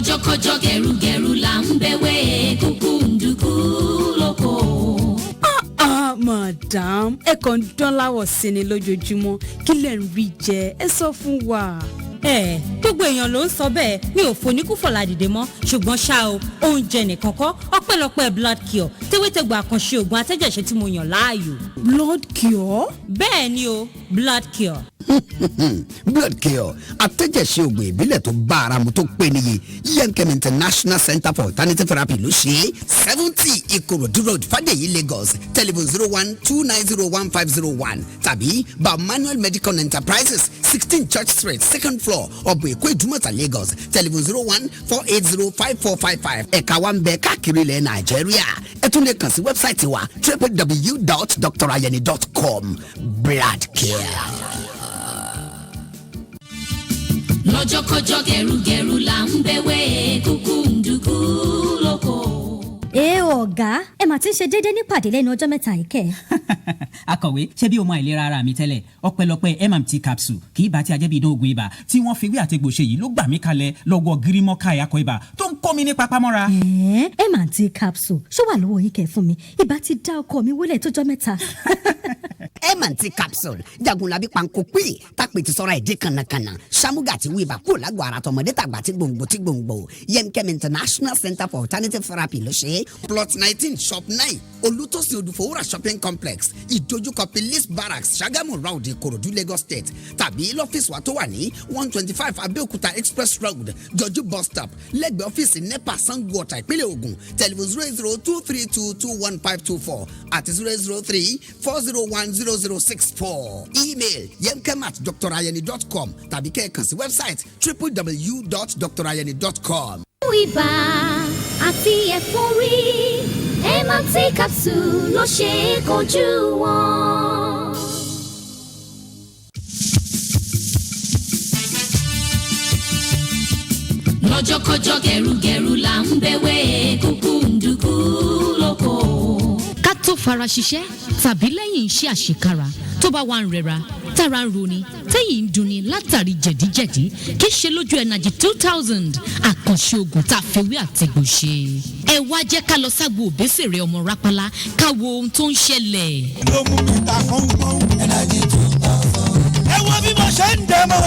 lọ́jọ́kọ́jọ́ gẹ̀rúgẹ̀rú là ń bẹ̀wẹ̀ kúkú ń dúkú lóko. Madam, ẹ kàn ń dán láwọ̀ sí ni lójoojúmọ́ kí lẹ̀ ń rí jẹ ẹ sọ fún wa. Gbogbo èèyàn ló ń sọ bẹ́ẹ̀ mi ò foníkúfọ̀lá dìde mọ́ ṣùgbọ́n ṣá o oúnjẹ nìkan kọ́ ọpẹ́lọpẹ́ blood cure tewétegbò àkànṣe ògùn atẹ́jẹ̀ṣe tí mo yàn láàyò. Blood cure? Bẹ́ẹ̀ ni o blood cure. Blood cure atẹ́jẹ̀ṣe ògùn ìbílẹ̀ tó bá ara mu tó pé níye Int'l International Center for Alternative Therapy ló ṣe é 70 Ìkòròdú Road Fàdèyí Lagos telephone 0129015001 tàbí Manuel Medical Enterprises 16 Church Street 2nd floor ọ̀bùn Èkó Ìdúmọ̀tà Lagos telephone 0148054455 ẹ̀ka wa ń bẹ káàkiri ilẹ̀ Nàìjíríà ẹ tún lè kàn sí wẹ́bsáìtì wa www.drayeni.com. Blood care. lọ́jọ́kọ́jọ́ gẹ̀rúgẹ̀rú là ń bẹ̀wẹ̀ kúkú ń dúkú lóko. Ọ̀gá ẹ mà ti ń ṣe déédéé nípàdé lẹ́nu ọjọ́ mẹ́ta yìí kẹ́. Akọ̀wé ṣé bí o mọ àìlera ara mi tẹ́lẹ̀ ọpẹ́lọpẹ́ MMT capsule kì í bá ti ajẹ́bí idán ogun ibà tí wọ́n fi wí àtẹ̀gbò ṣe yìí ló gbà mí kalẹ̀ lọ́wọ́ girimọ́ká ẹ̀yàkọ̀ ibà tó ń kọ́ mi ní papámọ́ra. MMT capsule ṣó wà lọ́wọ́ yín kẹ́ fún mi ibà ti dá ọkọ mi wọlé tọ́jọ́ mẹ́ta. MMT capsule jagunlabi panko pé tápè ti sọ́ra ẹ̀dín kànnàkànnà samuga ti wíwà kúrò lágọ̀ọ́ ara tọmọdé tàgbà tí gbòǹgbò Int'l International Center for Alternative Therapy ló ṣe é plot 19 shop 9 olùtòsí odùfowórà shopping complex ìdojúkọ police barracks Ṣàgámù road Ìkòròdú Lagos State tàbí lọ́fíìsì wa tó wà ní 125 Abẹ́òkúta express road Jọjú bus stop lẹ́gbẹ̀ẹ́ ọ́fíìsì NEPA Sango Ọ̀tà ìpínlẹ̀ Ògùn telephone 08023221524 àti 00340100064 email yemkem@drayeni.com tàbí kẹ́ẹ̀kan sí website www.drayeni.com. Ibà àti ẹ̀fọ́rí MMT capsule ló ṣe é kojú wọn. lọ́jọ́kọ́jọ́ gẹ̀rúgẹ̀rú là ń bẹ̀wẹ̀ kúkú ń dúkú lóko. ká tó fara ṣiṣẹ́ tàbí lẹ́yìn iṣẹ́ àṣekára tó bá wà ń rẹra tára ń roni tẹ́yìn ń dunni látàrí jẹ̀díjẹ̀dí kì í ṣe lójú Energy 2000 àkànṣe ògùn tá a fewé àtẹ̀gbò ṣe. ẹ wá jẹ́ ká lọ ságbo òbésèré ọmọ rápálá ká wo ohun tó ń ṣẹlẹ̀. ló mú mi ta kọ́ńkọ́ń Energy 2000. ẹ wo bí mo ṣe ń dẹ̀ mọ́.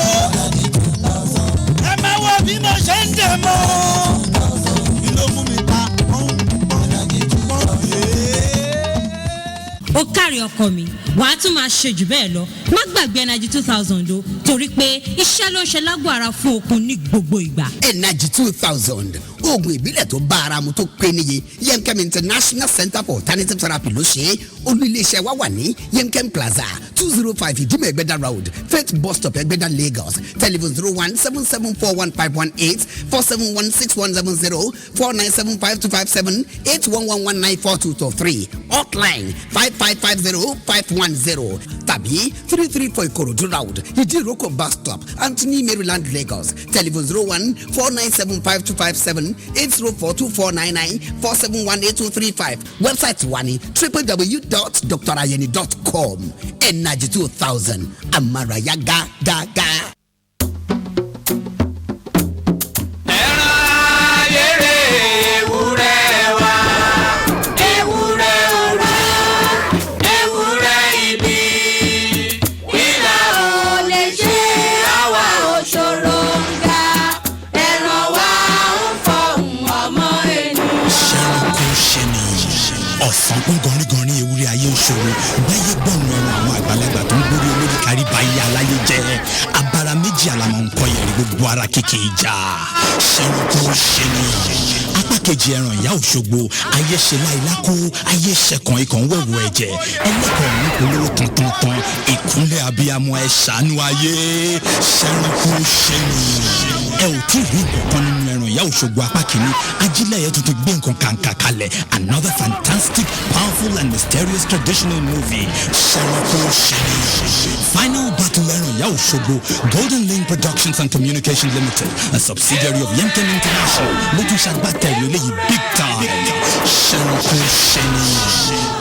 ẹ máa wo bí mo ṣe ń dẹ̀ mọ́. ló mú mi ta kọ́ńkọ́ń Energy 2000. ó kárí ọkọ mi wàá tún máa ṣe jù bẹ́ẹ̀ lọ má gbàgbé Energy 2000 o torí pé iṣẹ́ ló ń ṣe lágbo ara fún okun ní gbogbo ìgbà. Energy 2000 oògùn ìbílẹ̀ tó bá ara mu tó pé níye Int'l International Center for Alternative Therapy ló ṣe é olú iléeṣẹ́ wa wà ní Int'l Plaza 205 Ìdímọ̀ Ẹgbẹ́dá Road Faith bus stop Ẹgbẹ́dá Lagos telephone 017741518 4716170 4975257 8111942223 hotline 5550 tàbí 334 Ìkòròdú Road Ìdíròkò bus stop Anthony Maryland Lagos telephone 014975257 8042499 4718235 website wa ni www.drayeni.com. Energy 2000 amaraya gágágá. ọ̀sán pín gọ́rígọ́rí ewúrẹ́ ayé ìṣòro báyé gbọ̀nù ẹran àwọn àgbàlagbà tó ń gbórí olórí kárí báyé aláyé jẹ́ abara méjì àlàmọ̀ nǹkan yẹ̀rì gbogbo ara kéèké ìjà ṣẹ́rùkú ṣe ni apá kejì ẹran ìyá Òṣogbo ayé ṣe láìláko ayé ṣẹ̀kan ikàn wẹ̀wù ẹ̀jẹ̀ ẹlẹ́kọ̀ọ́ ní olóró tantan ìkúnlẹ̀ abiyamọ ẹ̀ ṣàánú ayé ṣẹ́rùkú ṣe ni ẹ ò tí ì rí nǹkan nínú ẹran ìyá Òṣogbo apá kìíní ajílẹ̀ yẹn tuntun gbé nǹkan kàǹkà kalẹ̀ another fantastic powerful and mysterious traditional movie ṣẹ́rùkú ṣe ni final battle ẹran ìyá Òṣogbo Golden Lane Productions and Communications Limited a subsidiary of Int'l International ló tún ṣàgbàtẹ̀rù eléyìí big time ṣẹ́rùkú ṣe ni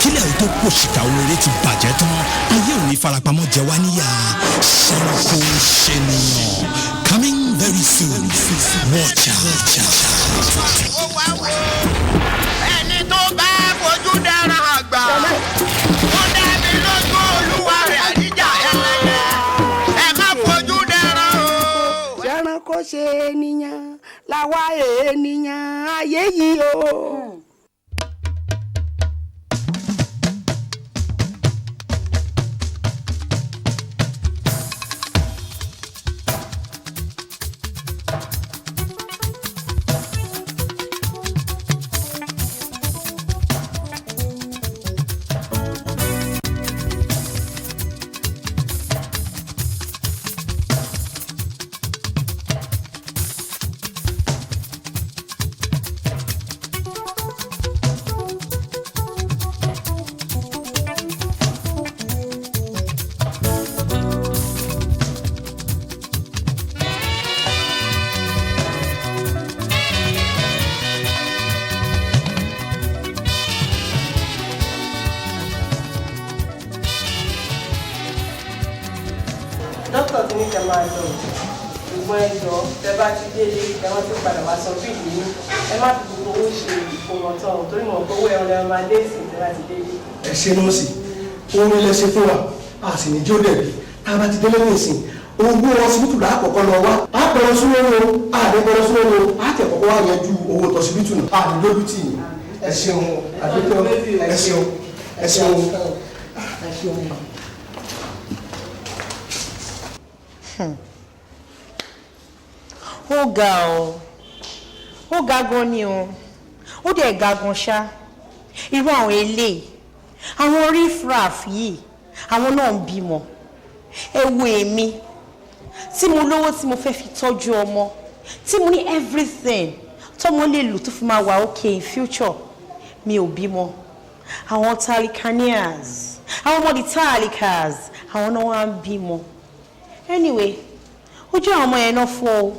kílẹ̀ ò tó pò ṣìkà oore ti bàjẹ́ tán ayé ò ní farapamọ́ jẹ wá níyà ṣẹ́rùkú ṣe ni coming very soon. capsule. Watch out. Ẹni tó bá fojú dára àgbà. Ó dá mi lójú Olúwa rẹ̀ àdíjà ẹlẹ́yẹ. Ẹ má fojú dára o. Ṣẹ́ran kó ṣe ènìyàn làwa ènìyàn ayé yìí o. dókítà tí ní kẹ́ máa lọ ṣùgbọ́n ẹ jọ tẹ bá ti délé ẹ wọ́n ti padà wá sọ bí ìlú ẹ má fi gbogbo owó ṣe ìfowópamọ́ tán torí mọ̀ pé owó ẹran lẹ́wọ̀n máa dé sí tẹ bá ti délé. ẹ ṣe nọ́ọ̀sì orin lẹ́sẹ̀ fún wa a sì ní jó dẹ̀bi tá a bá ti délé nìsín owó ọsibítù là á kọ́kọ́ lọ wá a pẹ̀rọ súnmọ́ o a lè pẹ̀rọ súnmọ́ o a tẹ̀ kọ́kọ́ wá yanjú owó tọsibítù náà a ní lójú tì yín ẹ ṣeun àdúgbò ẹ ṣeun ẹ ṣeun ẹ ṣeun. ó ga ọ ó ga gan ni o ó dẹ̀ ga gan ṣá irú àwọn eléyìí àwọn riffraff yìí àwọn náà ń bímọ ẹ wo èmi tí mo lówó tí mo fẹ́ fi tọ́jú ọmọ tí mo ní everything tọ́mọ lè lò tó fi máa wà okay in future mi ò bímọ àwọn talikanias àwọn ọmọdé talikas àwọn náà wá ń bímọ anyway ó jẹ́ àwọn ọmọ yẹn náà fọ́ o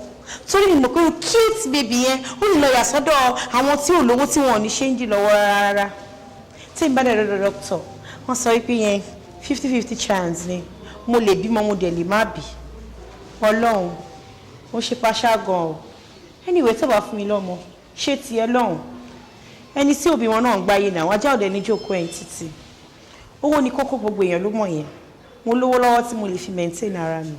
torí mi mọ̀ pé cute baby yẹn ó lè lọ yà sọ́dọ̀ àwọn tí ò lówó tí wọn ò ní ṣéǹjì lọ́wọ́ rárá tí n bá dẹ̀ lọ́dọ̀ doctor wọ́n sọ wípé yẹn 50-50 chance ni mo lè bímọ mo dẹ̀ lè má bí ọlọ́run ó ṣe paṣá gan o anyway tó bá fún mi lọ́mọ ṣé tiẹ̀ lọ́hùn ẹni tí òbí wọn náà ń gbáyé náà wájà ọ̀dẹ ní jókòó ẹ̀yìn títì owó ni kókó gbogbo èèyàn ló mọ̀ yẹn mo lówó lọ́wọ́ tí mo lè fi maintain ara mi.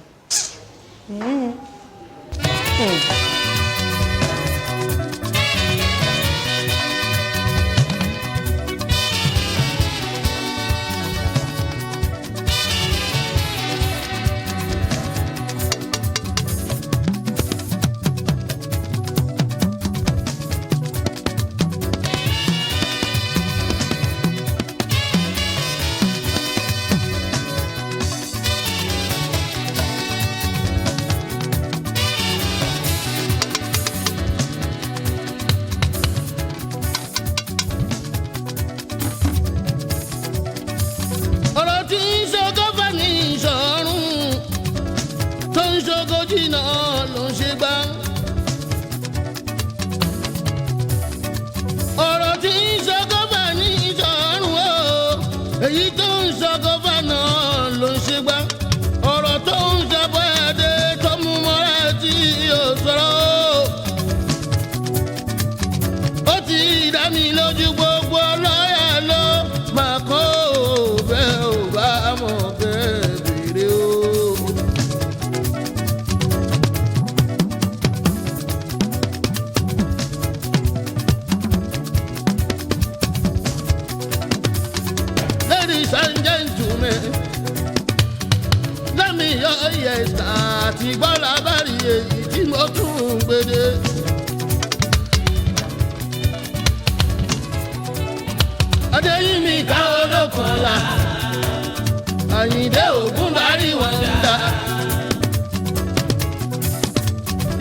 Ayinde ogun bari wonder.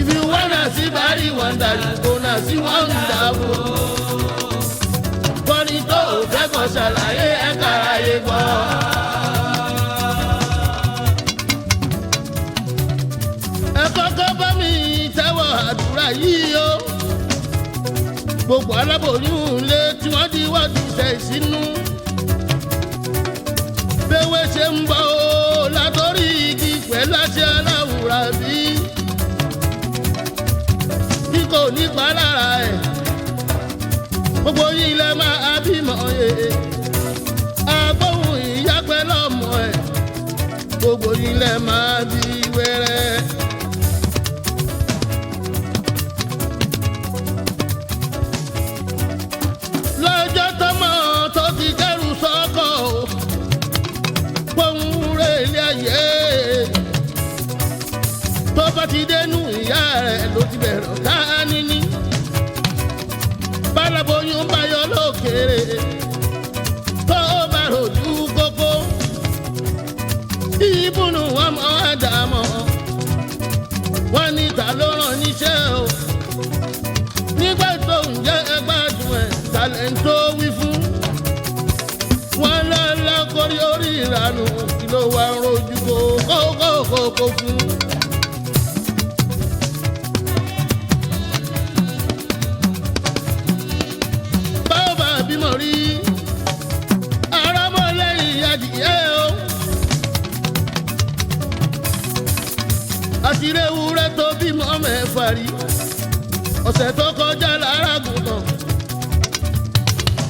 If you wanna see bari wonder, you gonna see wonderful. Bọ́ni tó o fẹ́ kọ́ ṣàlàyé ẹ̀ka ayé gbọ́. Ẹ kọ́kọ́ bá mi tẹ́wọ̀ àdúrà yìí o. Gbogbo aláboyún lé tí wọ́n di wọ́ọ̀dù ṣe ìsínú. Bẹ́wẹ́ ṣe ń bọ̀ ó látọ̀rí igi pẹ̀lú àṣẹ aláwùrà bí. kò ní pa lára ẹ̀ gbogbo yín lẹ máa bímọ yẹ agbóhùn ìyá pẹ́ lọ́mọ ẹ̀ gbogbo yín lẹ máa bí wẹ́rẹ́. lọ́jọ́ tọ́mọ tó ti dẹ́rù sọ́kọ̀ pohùn rẹ̀ ilé ayé tó bá ti dénú ìyá rẹ̀ ló ti bẹ̀rẹ̀ ká níní bálaboyún bá yọ lókèrè tó bá rojú kókó ìbùnú wọn mọ àdàmọ wọn ní ta ló rán níṣẹ́ o nígbà tó ń jẹ́ ẹgbàdùn ẹ̀ talẹ̀ ń tó wí fún wọn lọ́lá kórí orí ìranù kí ló wà ń rojú kókó fún. bímọ rí arámọ́lẹ́yìn adìyẹ o àṣírí ewúrẹ́ tó bímọ mẹ́fà rí ọ̀sẹ̀ tó kọjá lára gùntàn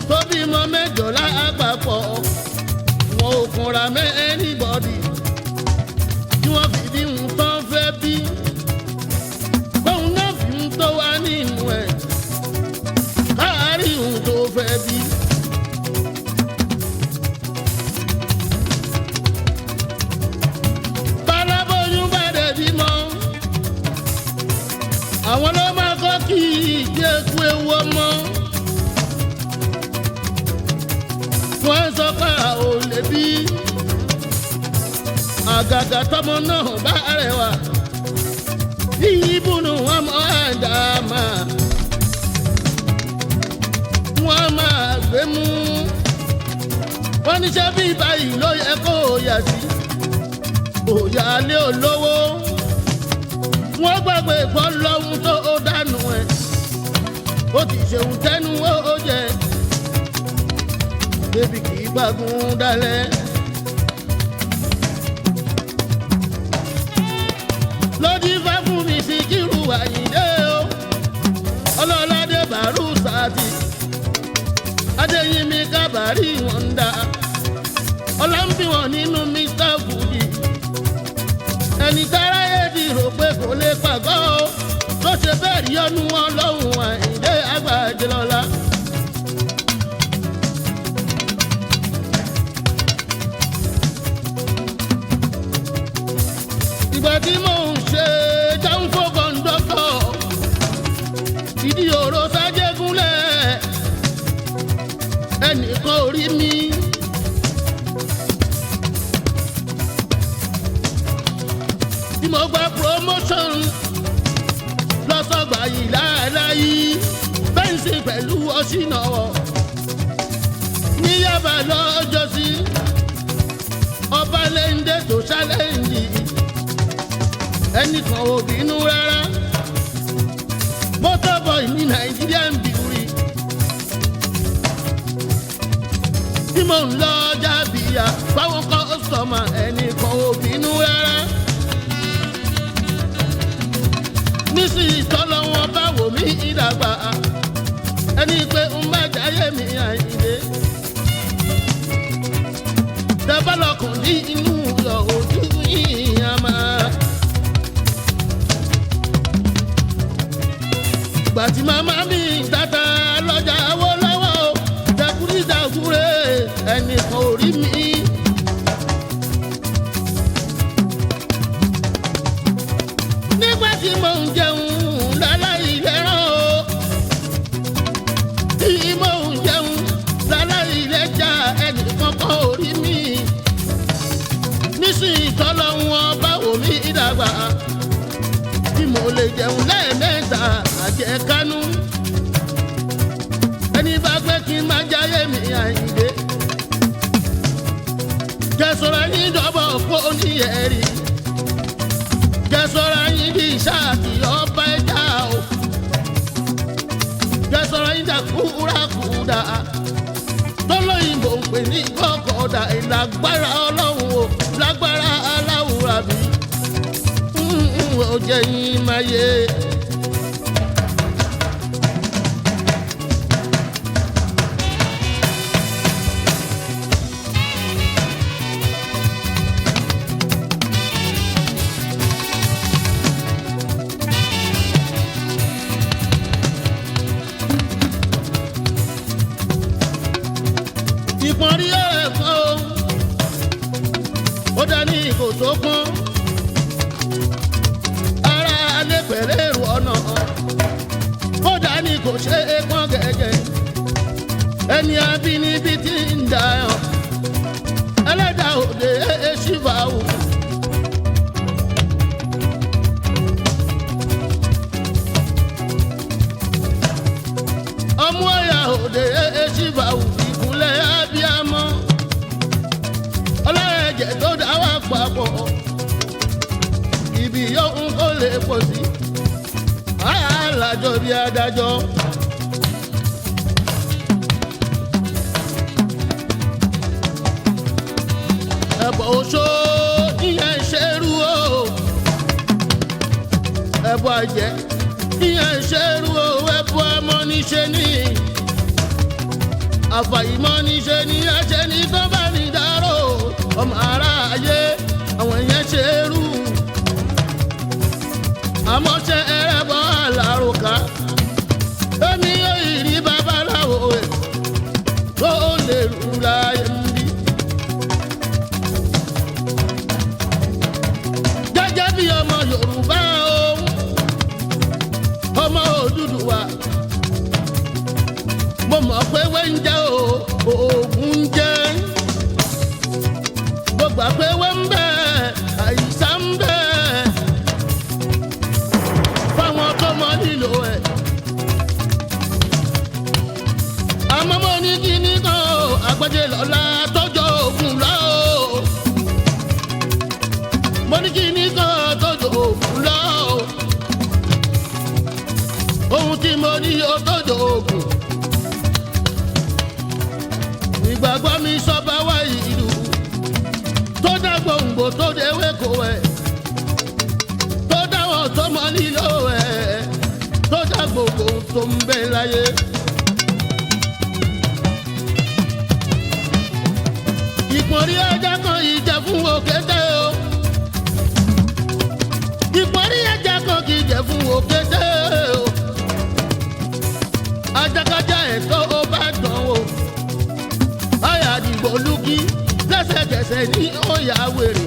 tó bímọ mẹ́jọ lápapọ̀ wọn ò kunra mẹ́ anybody tí wọ́n fi bí ń tán fẹ́ bí bóun náà fi ń tó wá nínú ẹ̀ káàárí ohun tó fẹ́ bí. bálábóyún bá dẹ̀ bímọ àwọn ló máa kọ́ kí ìgbé eku ewu ọmọ wọ́n sọ pé a ò lè bí àgàgà tọmọ náà bá rẹwà ìyíbùnú wọn mọ àdàmà wọ́n máa gbé mú wọ́n níṣẹ́ bí báyìí ló yẹ kó yà sí òyà lé olówó wọ́n gbàgbé pọ́ lọ́hún tó dànù ẹ̀ ó ti ṣeun tẹ́nu ó jẹ débi kì í gbàgùn dalẹ̀. lódì fá fún mi Sikiru Ayinde o ọlọ́ládé bàrú sáàtì adéyínmi kábàárì wọn dá ọlọ́mbìwọ̀n nínú Mr. Fuji ẹni táráyé di rò pé kò lè pàgọ́ tó ṣe bẹ́ẹ̀ rí ọnu wọn lọ́hùn Àyìndé Àgbàjẹlọ́lá. ìgbà tí mò ń ṣe jáǹfò kọ̀ńdọ́tọ̀ ìdí òró sájégúnlẹ̀ ẹnìkan ò rí mi. tí mo gba promotion lọ́sọ̀gbà yìí láàláyé fẹ́ǹsì pẹ̀lú ọ̀ṣìnàwọ̀ ní Yaba lọ́jọ́sí ọba lẹ́ńdẹ́ tó ṣálẹ́ǹdì ẹnìkan ò bínú rárá motor boy ní Nàìjíríà ń bìrì tí mò ń lọ jábìyà fáwọn kọ́sọ̀mà ẹnìkan ò bínú rárá. nísìnyí tọ́lọ́ wọn bá wò mí ìdàgbà ẹni pé ń bá jáyé mi Àyìndé dábàlọ́kùn ní inú yọ ojú yìnyín àmà. gbàtí màmá mi tata lọ́jà wọ́ lọ́wọ́ dàkúrídàkúrẹ́ ẹnìkan ò rí mi. nígbà tí mò ń jẹun láláì lẹ́ràn o tí mò ń jẹun láláì lẹ́jà ẹnìkan kan ò rí mi. nísìnyí tọ́lọ́ wọn bá wò mí ìdàgbà tí mo lè jẹun lẹ́ẹ̀mẹ́ta àjẹkánú ẹni bá gbé kí n má jáyé mi Àyìndé jẹ́sọ̀rọ̀ yín dọ́bọ̀ kó níyẹ̀rì jẹ́sọ̀rọ̀ yín di ṣáàtì ọba ẹja o jẹ́sọ̀rọ̀ yín dà kúrakúdà tọ́lọ́yìnbó ń pè ní kọ́kọ́dà ìlágbára ọlọ́run o lágbára aláwùrà bí ó jẹ́ yín máa yé ẹni abínibí ti ń dayọ̀ ẹlẹ́dàá òde ṣìfàwù. ọmú ọ̀yà òde ṣìfàwù ìkúnlẹ̀ abiyamọ ọlọ́ẹ̀jẹ̀ tó dá wà papọ̀ ibi yóò ń kó lè pọ̀ sí alájọ bí adájọ́. ẹ̀bọ̀ oṣó ìyẹn ṣerú o ẹ̀bọ̀ àjẹ́ ìyẹn ṣerú o ẹ̀bọ̀ amọ́niṣe ní àfàìmọ̀ níṣe ní ẹ̀ṣẹ̀ ní tó bá ní dárò ọmọ aráyé àwọn ìyẹn ṣerú àmọ́ṣẹ́ ẹ̀rẹ́bọ̀ àlàròká èmi yóò rí babaláwo ẹ̀ tó lè rúra ẹ̀ ń bí. gẹ́gẹ́ bí ọmọ Yorùbá òun ọmọ Odùduwà mo mọ̀ pé wẹ́ńjẹ́ oògùn ń jẹ́ mo gbà pé wẹ́ ń bẹ àìsàn ń bẹ fáwọn tó mọ nílò ẹ̀. àmọ́ mo ní kíní kan àgbẹ̀jẹ̀ lọ́la tọ́jọ́ oògùn lọ́wọ́ mo ní kíní kan tọ́jọ́ oògùn lọ́wọ́ ohun tí mo ní yóò tọ́jọ́ oògùn. ìgbàgbọ́ mi sọ́ba wá ìlú tó dá gbòǹgbò tó déwé kò ẹ̀ tó dáwọ̀ tó mọ nílò ẹ̀ tó dá gbogbo tó ń bẹ láyé. ìpọ́nrí ẹja kan ìjẹ fún òkété o ìpọ́nrí ẹja kan kì í jẹ fún òkété o ajákájá ẹ̀ tó o bá dán o ayàdìgbò lùkì lẹ́sẹ̀kẹsẹ̀ ní òyà wèrè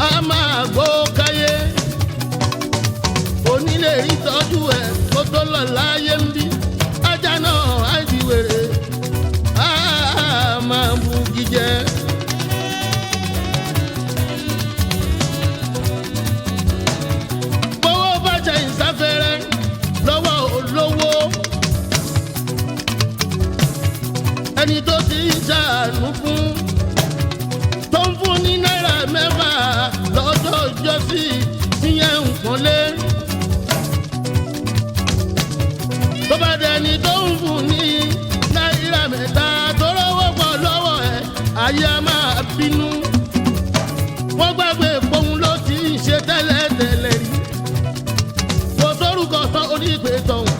a máa gbó káyé onílé ìtọ́jú ẹ̀ kó tó lọ láyé ń bí ajá náà á di wèrè a máa bu gíjẹ. gbowó bá ṣe ìsáfẹ́rẹ́ lọ́wọ́ olówó ẹni tó ti ń ṣàánú fún tó ń fún ní náírà mẹ́fà lọ́jọ́ ìjọsí ìyẹn nǹkan lé tó bá dẹni tó ń fún ní náírà mẹ́ta tó lọ́wọ́ pọ̀ lọ́wọ́ ẹ̀ ayé a máa bínú wọ́n gbàgbé pohun ló ti ń ṣe tẹ́lẹ̀tẹ́lẹ̀ rí kò sórúkọ tán onígbè tọ̀hún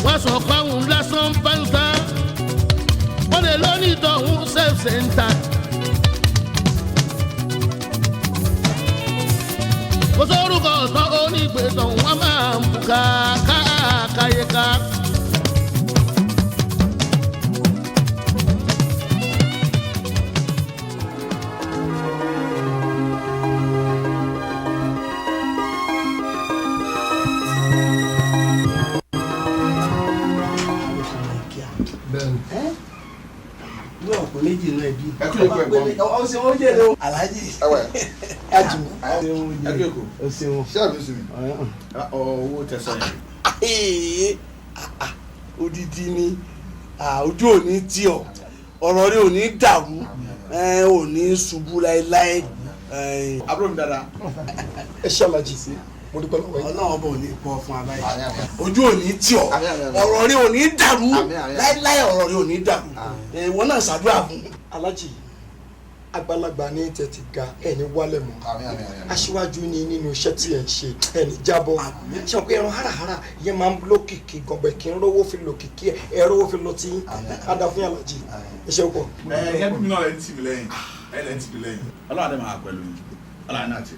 wọ́n sọ páhùn lásán pàǹtà wọ́n lè lónìí tọ̀hún self center. kò sórúkọ tán onígbè tọ̀hún wọ́n máa ń buka káyéká. méjì náà bí. ẹ kúrò ìpò ẹ̀gbọ́n. ọ̀sẹ̀ wọn jẹ́ lọ. alhaji. ajumọ. o ṣeun. ṣé àbí sinmi. owó tẹsán yẹn. odidi ni ojú ò ní tí ọ ọ̀rọ̀ rẹ ò ní dàrú ò ní ṣubú láéláé. àbúrò mi dáadáa. ẹ ṣe àlàjì sí mo dúpẹ́ lọ́wọ́ yìí. ọlọ́run bọ̀ ní pọ̀ fún abáyé. ojú ò ní tí ọ ọ̀rọ̀ rẹ ò ní dàrú láéláé ọ̀rọ̀ rẹ ò ní dàrú ìwọ náà ṣàdúrà fún. alájì àgbàlagbà ní tẹ̀tì ga ẹni wálẹ̀ mọ́ aṣíwájú ní nínú iṣẹ́ tí ẹ̀ ń ṣe ẹni jábọ̀ ṣe pé ẹran háràhárà yẹn máa ń lókìkí gọ̀bẹ̀ kí n rówó fi lókìkí ẹ rówó fi lọ tí ada fún alájì iṣẹ́ pọ̀. ẹgbẹ́ mi náà ẹ̀ ń tì mí lẹ́yìn ẹ̀ ń tì mí lẹ́yìn ọlọ́run àdé máa pẹ̀lú yín ọlọ́run náà ti.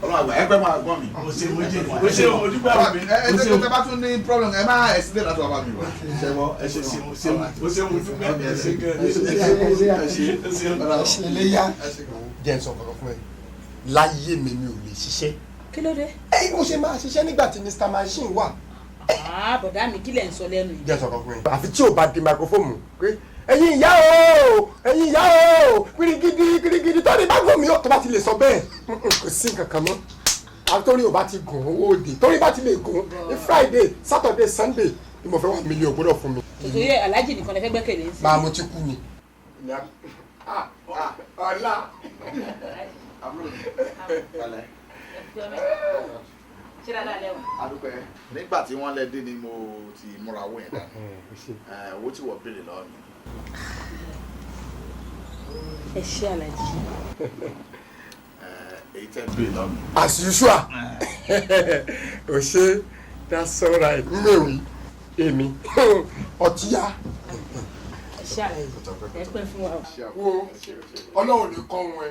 ọlọ́run ẹgbẹ́ máa gbọ́ mi. o ṣe ojúgbà mi. ẹ tẹ́ bá tún ní problem ẹ máa ẹ̀sìn lè láti wà bá mi wá. ṣe wọ ẹ ṣe o ṣe ojúgbà mi ẹ ṣe gan. ẹ ṣe léyà. jẹ́ nsọ kọ̀ọ̀kan fún ẹ láyé mi ò lè ṣiṣẹ́. kí ló dé. Mo ṣe máa ṣiṣẹ́ nígbà tí Mr. Machine wà. Bọ̀dá mi kí lẹ̀ ń sọ lẹ́nu yìí. Jẹ́ sọ̀kan fún yín. Àfi tí ò bá di microphone pé ẹ̀yin ìyá o kirigidi tó ní bá gùn mí tó bá ti lè sọ bẹ́ẹ̀ kò sí nǹkan kan mọ́. Torí ò bá ti gùn owó òde torí bá ti lè gùn ní Friday Saturday Sunday ni mo fẹ́ 1 million gbọ́dọ̀ fún mi. tòtò yẹ alájì nìkan lè fẹ́ gbẹ́kẹ̀lé ń sìn. Máa mo ti kú ni. Ọ̀la. ṣé dáadáa lẹ́wọ̀n. adúpẹ́ nígbà tí wọ́n lẹ́ dé ni mo ti múra owó yẹn dání owó tí wọ́n béèrè lọ́wọ́ mi. ẹ ṣé alájì. èyí tẹ́ béèrè lọ́wọ́ mi. As usual. O ṣe that's all right. Mẹ́wìí èmi ọtí yá. ẹ ṣé alájì ẹ pẹ́ fún wa. Wo Ọlọ́run ní kọ́ wọn ẹ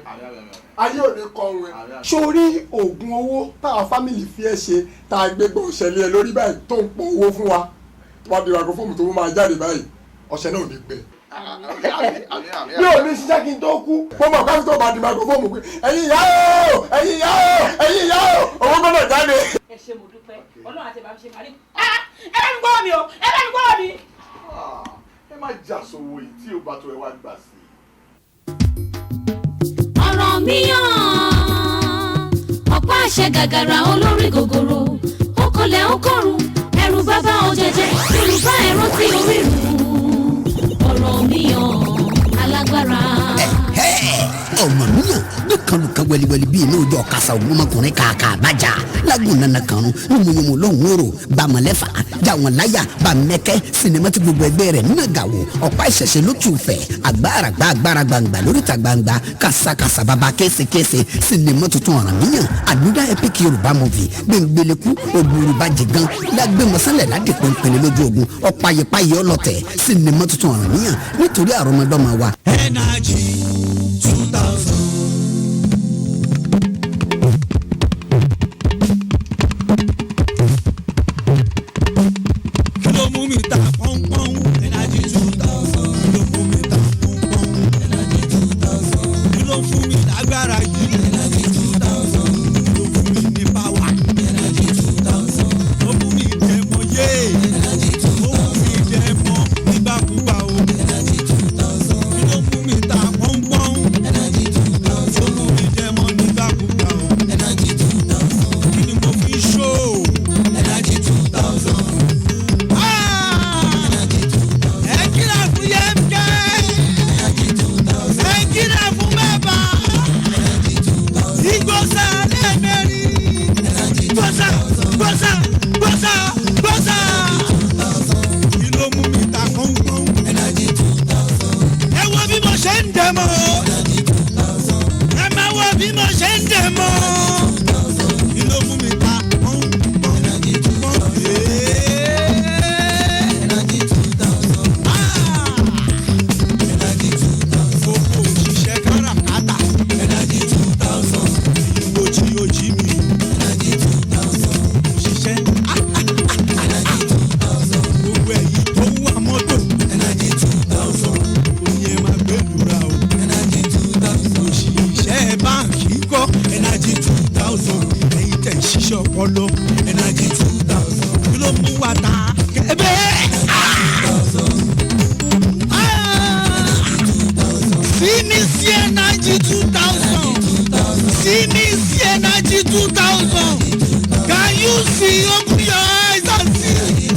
ayé ò ní kọ́ wọn ẹ. Sórí oògùn owó táwọn fámìlì fi ẹ ṣe tá a gbé gbọ́ òṣèlú ẹ lórí báyìí tó ń pọ̀ owó fún wa wọ́n di wàgò fóònù tó máa jáde báyìí ọ̀sẹ̀ náà ò ní gbẹ. Mi ò ní ṣiṣẹ́ kí n tó kú mo mọ̀ káfí tó bá di wàgò fóònù pé ẹ̀yin ìyá o owó gbọ́dọ̀ jáde. ẹ ṣé mo dúpẹ́ Ọlọ́run àti bàbá ṣe máa rí. ẹ bá mi gbọ́ mi o ẹ bá mi gbọ́ mi. ẹ má jà sówó yìí tí o bá tó ẹ wá gbà sí. ọ̀rọ̀ mi yàn ọ̀pá àṣẹ gàgàrà olórí gògòrò ó kọlẹ̀ ó kọrùn ẹ̀rù bàbá ọ̀jẹ̀jẹ̀ yorùbá ẹ̀rọ tí orí rù ọ̀rọ̀ mi yàn alágbára. ọmọ míyàn bí kanuka wẹliwẹli bíi inú ọjọ́ kasa ọmọkùnrin kàkà àbájá lágùn nana kanu yomoyomo lóhùn oró bàmọlẹfà jáwọn láyà bàmẹkẹ sinimá tí gbogbo ẹgbẹ́ rẹ̀ nínú gàwó ọ̀pá ìṣẹ̀ṣẹ̀ ló tù fẹ̀ agbáragbá agbára gbangba lóríta gbangba kàsàkàsà bàbá késekése sinimá tuntun ọ̀ràn míyàn àdúrà epic yorùbá movie gbẹngbẹlẹkú ògbórùbàjì gan lágbẹmọsálẹ ládìpọ̀ ìpínlẹ̀ lójú ogun ọ̀páyẹpáyẹ ọlọ́tẹ̀ sinimá tuntun ọ̀ràn míyàn nítorí àrọmọdọ́mọ wa. Energy 2000. Kí ló mú mi ta pọ́npọ́n Energy 2000. Kí ló mú mi ta pọ́npọ́n Energy 2000. Kí ló fún mi lágbára yìí Energy 2000. Kí ló fún mi ní pàwá Energy 2000. Ló fún mi dẹ̀mọ̀ yé Energy 2000. Ló fún mi dẹ̀mọ̀ nígbàkúgbà o Energy 2000. Kí ló fún mi ta pọ́npọ́n Energy 2000. Ló fún mi dẹ̀mọ̀ nígbàkúgbà o Energy 2000. Kí ni mo fi ṣó Energy 2000. Ọpọlọ Energy 2000 kí ló mú wa ta kébé. Sinisi Energy 2000 Sinisi Energy 2000 can you see open your eyes and see.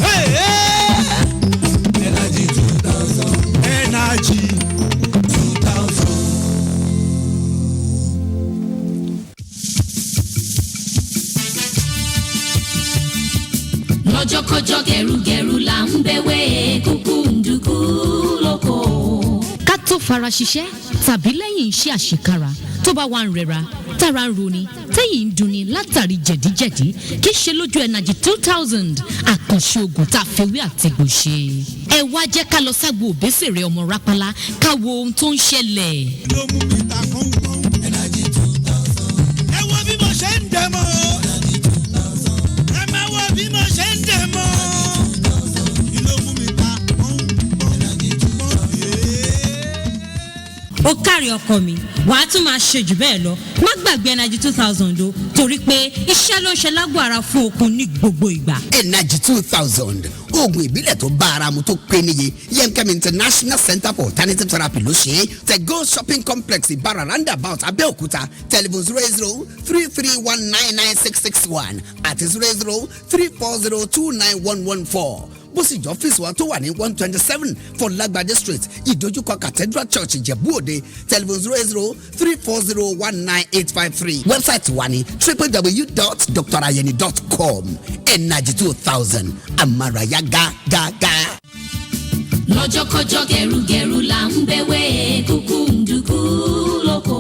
Hey, hey. Energy 2000 Energy 2000. lọ́jọ́kọ́jọ́ gẹ̀rúgẹ̀rú là ń bẹ̀wé kúkú ndùkú lóko. ká tó fara ṣiṣẹ́ tàbí lẹ́yìn iṣẹ́ àṣekára tó bá wà ń rẹra tára ń roni tẹ́yìn ń dunni látàrí jẹ̀díjẹ̀dí kì í ṣe lójú Energy 2000 àkànṣe oògùn tá a fewé àtẹ̀gbò ṣe. ẹ wá jẹ́ ká lọ ságbo òbésèré ọmọ rápálá ká wo ohun tó ń ṣẹlẹ̀. ló mú mi ta kọ́ńkọ́ń Energy 2000. ẹ wo bí mo ṣe ń dẹ̀ mọ́ ẹ máa wo bí mo ṣe ń dẹ̀ mọ́ kí ló mú mi ta kọ́ńkọ́ń Energy 2000. ó kárí ọkọ mi wàá tún máa ṣe jù bẹ́ẹ̀ lọ má gbàgbé energy 2000 o torí pé iṣẹ́ ló ń ṣe lágbo ara fún okun ní gbogbo ìgbà. energy 2000 oògùn ìbílẹ̀ tó bá ara mu tó pé níye Yemkem International Center for Alternative Therapy ló ṣe é the Go Shopping Complex Ìbàrà roundabout Abẹ́òkúta telephone 08033199661 àti 08034029114 bó sì jọ ọ́fíìsì wa tó wà ní 127 Fọlágbadé street ìdojúkọ Cathedral Church Ìjẹ̀bú-Òde telephone 08034049853 wẹ́bsáìtì wa ní www.drayeni.com energy 2000 amárayá gágágá. lọ́jọ́kọ́jọ́ gẹ̀rúgẹ̀rú là ń bẹ̀wẹ̀ kúkú ń dúkú lóko.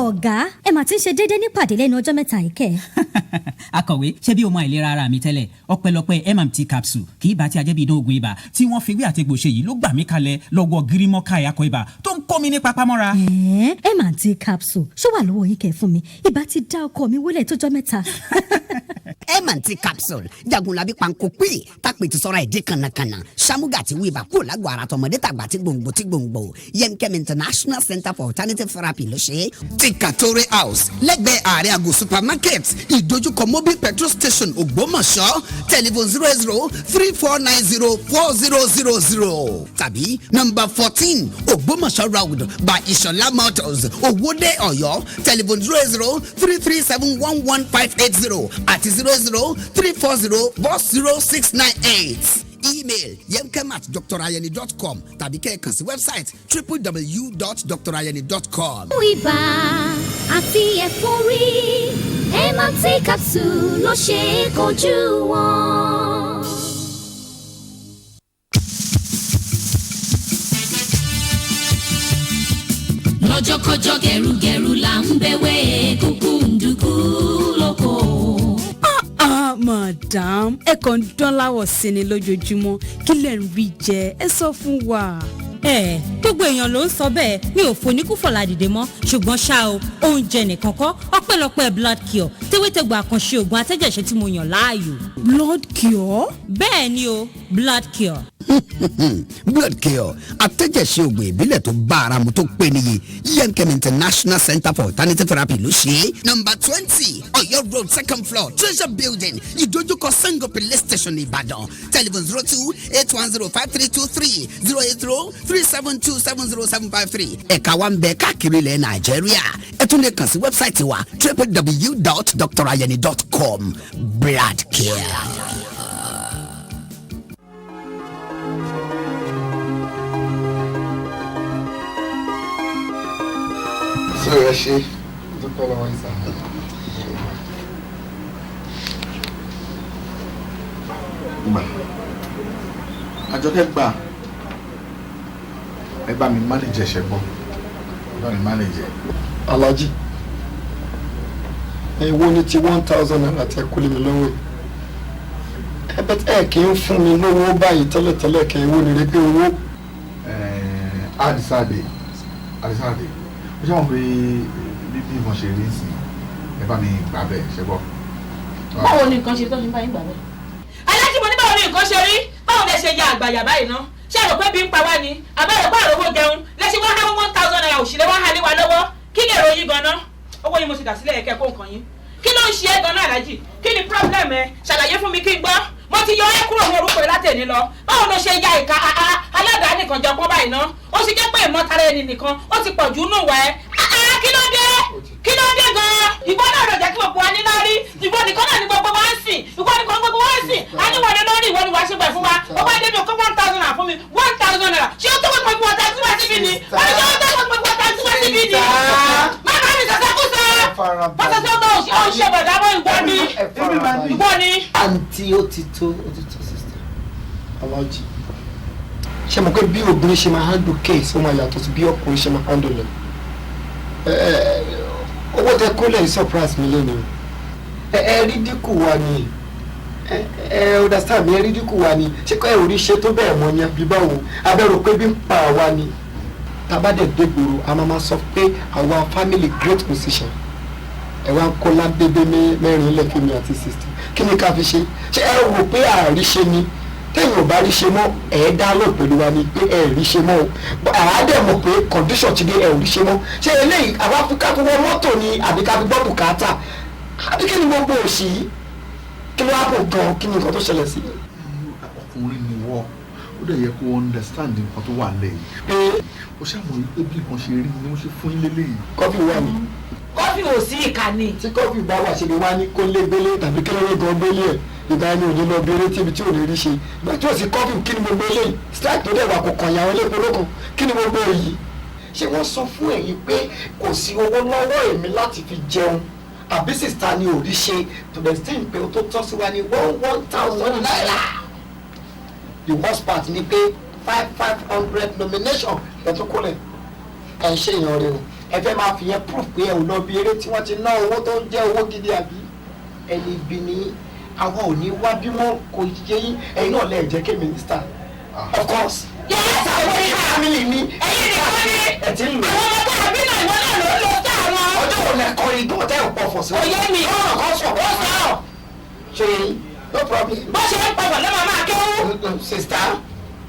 ọ̀gá ẹ mà ti ń ṣe déédéé nípàdé lẹ́nu ọjọ́ mẹ́ta ìkẹ́. akọ̀wé ṣé bí o mọ àìlera ara mi tẹ́lẹ̀ ọpẹ́lọpẹ́ MMT capsule kì í bá ti ajẹ́bí idán oògùn ibà tí wọ́n fi wí àtẹ̀gbò ṣe yìí ló gbà mí kalẹ̀ lọ́wọ́ girimọ́ká ẹ̀yàkọ̀ ibà tó ń kọ́ mi ní papámọ́ra. MMT capsule ṣó wà lọ́wọ́ yín kẹ́ fún mi ibà ti dá ọkọ mi wọlé tọ́jọ́ mẹ́ta. MMT capsule jagunlabi panko pé tápètì sọ́ra ẹ̀dín kànnàkànnà ṣàmúgà tí wíwá kúrò lágọ̀ọ́ ara tọmọdé tàgbà tí gbòǹgbò Yemkem International Center for Alternative Therapy ló ṣe é ti Katore House lẹ́gbẹ̀ẹ́ Aare Ago supermarket ìdojúkọ mobile petrol station Ògbómọ̀ṣọ́ telephone 08034904000 tàbí number 14 Ògbómọ̀ṣọ́ road by Ìṣọ̀lá Motors Owódé Ọ̀yọ́ telephone 08033711580 àti 08034040698. Email yemkem@drayeni.com tàbí kẹ́ẹ̀kan sí website www.drayeni.com. ibà àti ẹ̀fọ́rí MMT capsule ló ṣe é kojú wọn. lọ́jọ́kọ́jọ́ gẹ̀rúgẹ̀rú là ń bẹ̀wẹ̀ kúkú ń dúkú lóko. Madam ẹ kàn ń dán láwọ̀ sí ni lójoojúmọ́ kí lẹ̀ ń rí jẹ ẹ sọ fún wa. gbogbo èèyàn ló ń sọ bẹ́ẹ̀ mi ò foníkúfọ̀lá dìde mọ́ ṣùgbọ́n ṣá o oúnjẹ nìkan kọ́ ọpẹ́lọpẹ́ blood cure tewétegbà àkànṣe ògùn atẹ́jẹ̀ṣe tí mo yàn láàyò. blood cure. bẹ́ẹ̀ ni o blood cure. blood cure atẹ́jẹ̀ṣe ògùn ìbílẹ̀ tó bá ara mu tó pé níye Yemkem International Center for Alternative Therapy ló ṣe é number 20 Ọ̀yọ́ road second floor Treasure Building ìdojúkọ Sango Police Station Ìbàdàn telephone 0281053323 08037270753 ẹ̀ka wa ń bẹ káàkiri ilẹ̀ Nàìjíríà ẹ tún lè kàn sí wẹ́bsáìtì wa www.drayeni.com blood care. Sorry, Ashi. Don't call her one side. Àjọkẹ́ gbà ẹ bá mi manage ẹ̀ṣẹ̀ gbọ́ ẹ bá mi manage ẹ̀. Alhaji èwo ni ti 1,000 naira tẹ kú lé mi lọ́wọ́ ẹ bẹ́ẹ̀ ẹ kì í fún mi lówó báyìí tẹ́lẹ̀tẹ́lẹ̀ kẹ́ èwo ni rẹ pé owó. Adisade ó ṣe wọn pé bí mo ṣe rí sí ẹ bá mi gbà bẹ́ẹ̀ ṣe gbọ́. báwo ni nǹkan ṣe tó ní báyìí gbà bẹ́ẹ̀. alájí mo ní báwo ni nǹkan ṣe rí báwo lẹ ṣe ya àgbàyà báyìí ná ṣé àrò pé bí ń pa wá ni àbẹ̀rẹ̀ pé àròwó jẹun lẹ́sìn wá há 1,000 naira òṣìlẹ̀ wá há lé wa lọ́wọ́ kí lè ròyìn gan-an owó yìí mo ti dà sílẹ̀ ẹ̀kẹ́ kó nǹkan yín kí ló ń ṣe é gan-an alájí kí ni problem ẹ ṣàlàyé fún mi kí n gbọ́ mo ti yọ ẹ́ kúrò ní orúkọ látẹ̀ni lọ báwo ló ṣe ya ìka aládàá nìkan jọ pọ́n báyìí ná ó sì jẹ́ pé ìmọ̀tara ẹni nìkan ó ti pọ̀ jù nù wá ẹ́ kí ló dé gan-an ìwọ náà rẹ̀ jẹ́ kí gbogbo wa ní lárí ìwọ nìkan náà ní gbogbo wa ń sìn ìwọ nìkan gbogbo wa ń sìn a ní wọlé lórí ìwọ ni wàá ṣe pẹ̀ fún wa ó bá débi òkú 1,000 naira fún mi 1,000 naira ṣé ó tó wọ́n gbogbo ọ̀tá tí wọ́n ti bí ni wọ́n ní ṣé ó tó wọ́n gbogbo ọ̀tá tí wọ́n ti bí ni má bá mi sọ̀sọ́ kú sọ bọ́sẹ̀ tó tó ó ń ṣe bọ̀dá mọ́ ìwọ ni. àǹtí ó ti tó sister Alhaji ṣe mọ̀ pé bí obìnrin ṣe máa handle case ó máa yàtọ̀ sí bí ọkùnrin ṣe máa handle ẹ̀ owó tẹ kó lẹ́yìn surprise mi lẹ́nu ẹ rí dínkù wa ni ẹ understand mi ẹ rí dínkù wa ni ṣé kọ́ ẹ ò rí ṣe tó bẹ́ẹ̀ mọ́ yẹn bí báwo abẹ́rò pé bí ń pa àwa ni tabadẹ̀ dégboro a máa sọ pé àwa family great position ẹ wá ń kó lábẹ́bẹ́ mẹ́rin lẹ́fẹ̀mí àti 60 kí ni ká fi ṣe ẹ rò pé àríṣe ni tẹ́yìn ò bá rí ṣe mọ́ ẹ̀ dá lọ pẹ̀lú wa ni pé ẹ̀ rí ṣe mọ́ o àwa dẹ̀ mọ̀ pé condition ti dé ẹ̀ ò rí ṣe mọ́ ṣé eléyìí àwa fúnká fún wọn mọ́tò ni àbí ká fi gbọ́ bùkátà àbí kí ni gbogbo òsì kí ló wá bò gan kí ni nǹkan tó ṣẹlẹ̀ sí. ọkùnrin ni wọ́n ó dẹ̀ yẹ kó understand nǹkan tó wà lẹ́yìn. ó ṣàmọ̀ pé bí nǹkan ṣe rí ni wọ́n ṣe fún ilé lẹ́yìn. kọ́fì wà ní. kọ́fì ò sí ìkànnì. tí kọ́fì bá wà ṣe lè wá ní kólébélé tàbí kílódé gan gbélé ẹ̀ ìgbà ẹni òní lọ bí eré tíbi tí ò lè rí ṣe ìgbà tí ò sí kọ́fì kí ni gbogbo eléyìí strike tó dẹ̀ wà kò kàn yàwó lẹ́kọ̀ọ́ lókun kí ni gbogbo èyí. ṣé wọ́n sọ fún ẹ̀yin pé kò sí owó lọ́wọ́ èmi láti fi jẹun àbí sista ni ò rí ṣe to the extent pé o tó tọ́ sí wa ní 1,000 naira. The worst part ni pé 500 nomination lẹ́tọ́ kólẹ̀ ẹ̀ ń ṣèyàn rẹ o ẹ fẹ́ máa fi yẹn proof pé ẹ ò lọ bí eré tí wọ́n ti ná owó tó ń jẹ́ owó gidi àbí ẹni ibi ni àwọn ò ní wá bímọ kò yé yín ẹ̀yin náà lẹ́ẹ̀ jẹ́ kí mínísítà of course. yẹ́sà wọ́n ní family ni ẹ̀yin nìkan ni ẹ̀ ti ń lò. àwọn ọmọ tó àbí náà ìwọ náà ló ń lọ sí àwọn. ọjọ́ wo lẹ kọrin tó tẹ́ ò pọ̀ fọ̀ sí. òye mi ó sọ̀rọ̀. ṣe no problem. bó ṣe ń pọ̀ lọ́mọ máa kéwú.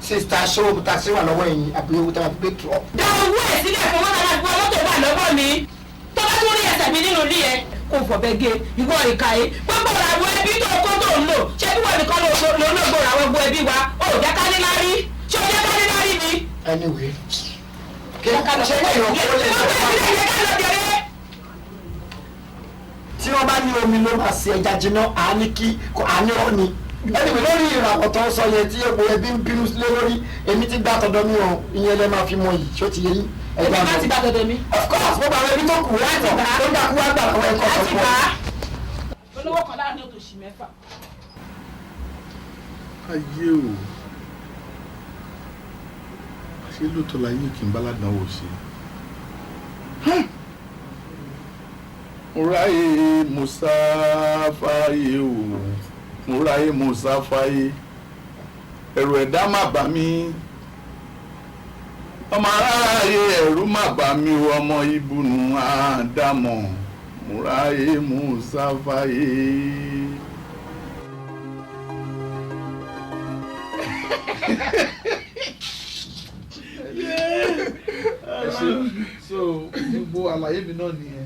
sista ṣé o taxi wà lọ́wọ́ ẹ̀yin àbí owó tí a fi gbé tù ọ́. dá owó ẹ̀ sílẹ̀ fún wọn náà gbọ́ mọ́tò wà lọ́wọ́ mi tó bá tún rí ẹsẹ̀ mi nínú ilé yẹn kò fọ̀bẹ gé ìwọ ìka yìí gbogbo àwọn ẹbí tó kó tó ń lò ṣé bí wọn nìkan ló lóògbò àwọn gbogbo ẹbí wa ó jẹ́ ká ní lárí ṣé ó jẹ́ ká ní lárí ni. anyway kí n ṣe èèyàn kó lè lọ tí wọ́n bá ní omi ló máa ṣe ẹja jiná àání kí àání ọ́ ni anyway lórí ìràwọ̀ tó ń sọ yẹn tí epo ẹbí ń bínú lé lórí èmi ti gbà tọ̀dọ̀ mi o ìyẹn lẹ máa fi mọ yìí ṣó ti yẹ yín. ẹbí má ti gbà tọ̀dọ̀ mi. of course mo bá wọn ẹbí tó kù wá ìtọ̀ tó ń dàkú wá gbà àwọn ẹ̀kọ́ tó pọ̀. olówó kan láàrin òtòṣì mẹ́fà. ayé o ṣé lóòótọ́ la yóò kí n bá ládàáwò ṣe. múráyé musáfáyé o múráyé musáfáyé ẹ̀rù ẹ̀dá má bà mí ọmọ aráyé ẹ̀rù má bà mí o ọmọ ibùnú àdámọ̀ múráyé musáfáyé. So gbogbo àlàyé mi náà nìyẹn.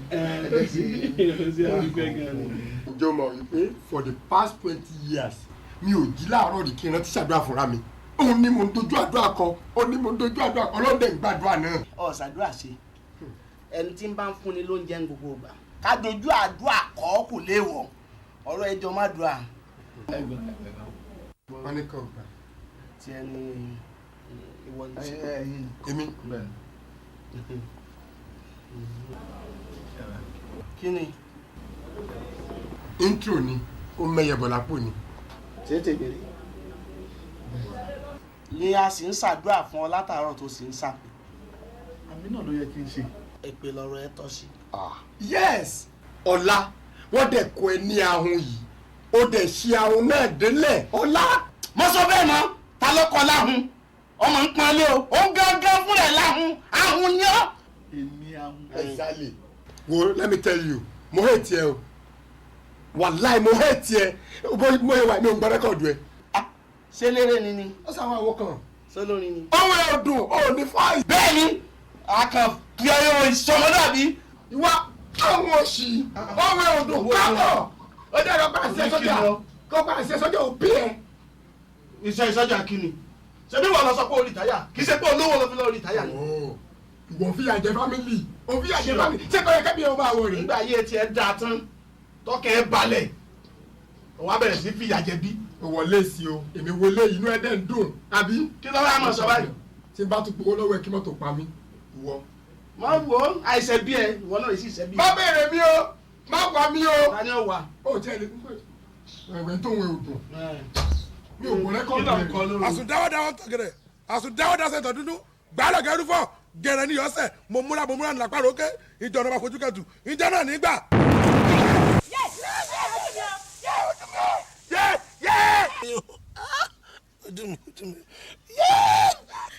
ǹjẹ́ o mọ̀ wípé for the past 20 years mi ò jí láàárọ̀ rí kí n rántí ṣàdúrà fúnra mi òun ni mo ń dojú àdúrà kan òun ni mo ń dojú àdúrà kan ọlọ́dẹ ń gbàdúrà náà. ọ̀sàdúrà ṣe ẹni tí ń bá ń fúnni lóúnjẹ ń gbogbo ìgbà ká dojú àdúrà kọ́ kò léèwọ̀ ọ̀rọ̀ ẹjọ́ má dùà. wọ́n ní kàn gbà. tí ẹni ìwọ ní ṣe. èmi. kí ni. intro ni ó mẹyẹ bọ̀lápò ni. tètè bèrè ni a sì ń ṣàdúrà fún ọ látàárọ̀ tó sì ń ṣàpè. àmì náà ló yẹ kí n ṣe. èpè lọ̀rọ̀ ẹ tọ́ sí. yes ọ̀la wọ́n dẹ̀ kọ ẹ ní ahun yìí ó dẹ̀ ṣe ahun náà délẹ̀ ọ̀la. mo sọ bẹ́ẹ̀ mọ́ ta ló kọ láhùn ọmọ ń pọn lé o ó ń gángan fún ẹ láhùn ahùn ni ọ́. èmi ahùn. exactly wo let me tell you mo hate ẹ o wàláì mo hate ẹ mo yẹ wà ní òǹgbà rẹ́kọ̀dù ẹ. ṣé lérè ni ni. ó sàwọn àwọn kan. ṣé lórí ni. ọwọ́ ẹ ò dùn ó ní fáì. bẹ́ẹ̀ ni a kàn fi ọyọ ìsọmọdàbí. ìwà àwọn òṣì ọwọ́ ẹ ò dùn káàbọ̀ ó dára bá ṣe sọ́jà kó bá ṣe sọ́jà òbí ẹ. iṣẹ́ ìsọjà kí ni ṣebí wọ́n lọ sọ pé o rìtáyà kì í ṣe pé olówó ló fi lọ rìtáyà ni. ìwọ fìyà jẹ fámìlì o fìyà jẹ fámìlì ṣé kọ́ yẹ kẹ́mi ẹ̀ máa wọ̀ rẹ̀. nígbà ayé tiẹ̀ dáa tán tọ́kẹ́ ẹ balẹ̀ wọ́n á bẹ̀rẹ̀ sí fìyà jẹ bí. wọlé sí o èmi wọlé inú ẹ dẹ̀ ń dùn àbí. kí ló wá mọ̀ sọ báyìí. tí n bá tún gbowó lọ́wọ́ ẹ kí mọ́tò pa mí wọ. má wo àìsẹ̀ bí ẹ ìwọ náà sì ṣẹ́ bí. má bèrè mi o má wà mí o. ta ni ó wà. ó jẹ́ ẹ̀wẹ̀ tó ń wẹ̀ òdùn mi ò gbọ́ rẹ́kọ̀dù rẹ̀. àsùndáwọ́dáwọ́ tọ̀gẹ̀rẹ̀ àsùndáwọ́dáwọ́ tọ̀ dúdú gbàdọ̀ gẹ̀rú fọ̀ gẹ̀rẹ̀ ní yọ̀ọ́sẹ̀ mo múra nílà pàrókè ìjọ náà fojú kẹtù ìjọ náà nígbà.